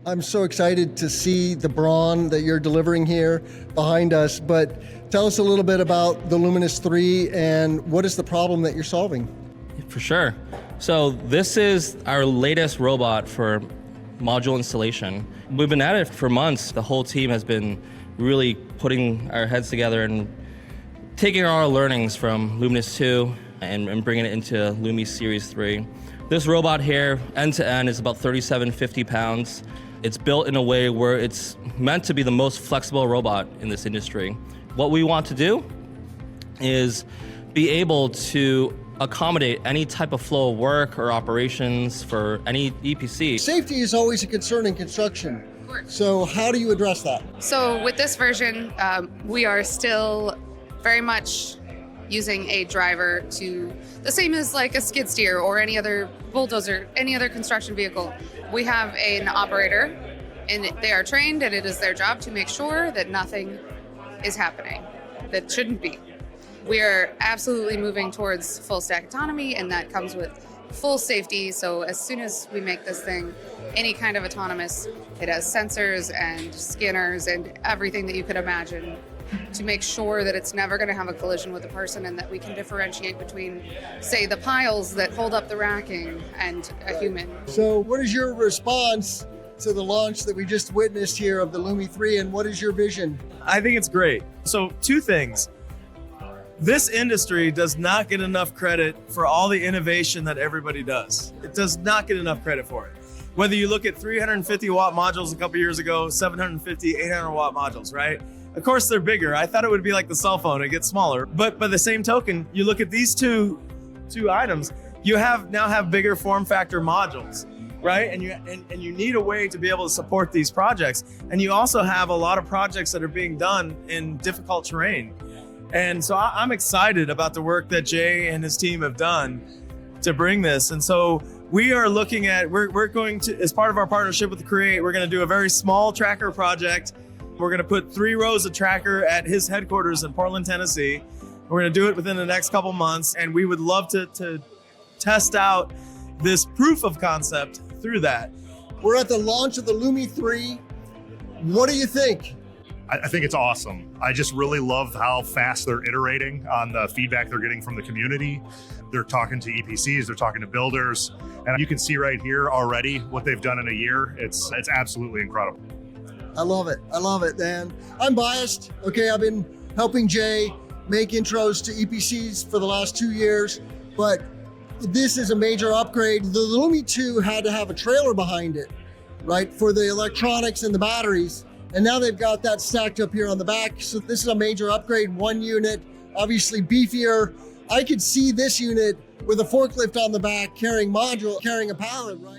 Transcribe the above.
I'm so excited to see the brawn that you're delivering here behind us, but tell us a little bit about the Luminous 3 and what is the problem that you're solving? For sure. So this is our latest robot for module installation. We've been at it for months. The whole team has been really putting our heads together and taking our learnings from Luminous 2 and bringing it into Lumi Series 3. This robot here, end to end, is about 3750 pounds. It's built in a way where it's meant to be the most flexible robot in this industry. What we want to do is be able to accommodate any type of flow of work or operations for any EPC. Safety is always a concern in construction. So how do you address that? So with this version, we are still very much using a driver to the same as like a skid steer or any other bulldozer, any other construction vehicle. We have an operator and they are trained, and it is their job to make sure that nothing is happening that shouldn't be. We are absolutely moving towards full stack autonomy, and that comes with full safety. So as soon as we make this thing any kind of autonomous, it has sensors and scanners and everything that you could imagine to make sure that it's never going to have a collision with a person, and that we can differentiate between, say, the piles that hold up the racking and a human. So what is your response to the launch that we just witnessed here of the Lumi 3, and what is your vision? I think it's great. So two things. This industry does not get enough credit for all the innovation that everybody does. It does not get enough credit for it. Whether you look at 350 watt modules a couple years ago, 750, 800 watt modules, right? Of course they're bigger. I thought it would be like the cell phone, it gets smaller. But by the same token, you look at these two items, you now have bigger form factor modules, right? And you need a way to be able to support these projects. And you also have a lot of projects that are being done in difficult terrain. And so I'm excited about the work that Jay and his team have done to bring this. And so we are looking at, we're going to, as part of our partnership with Create, we're going to do a very small tracker project. We're going to put 3 rows of tracker at his headquarters in Portland, Tennessee. We're going to do it within the next couple months, and we would love to test out this proof of concept through that. We're at the launch of the Lumi 3. What do you think? I think it's awesome. I just really love how fast they're iterating on the feedback they're getting from the community. They're talking to EPCs, they're talking to builders, and you can see right here already what they've done in a year. It's absolutely incredible. I love it. I love it, man. I'm biased. Okay, I've been helping Jay make intros to EPCs for the last 2 years, but this is a major upgrade. The Lumi 2 had to have a trailer behind it, right, for the electronics and the batteries. And now they've got that stacked up here on the back. So this is a major upgrade, 1 unit, obviously beefier. I could see this unit with a forklift on the back carrying a pallet, right?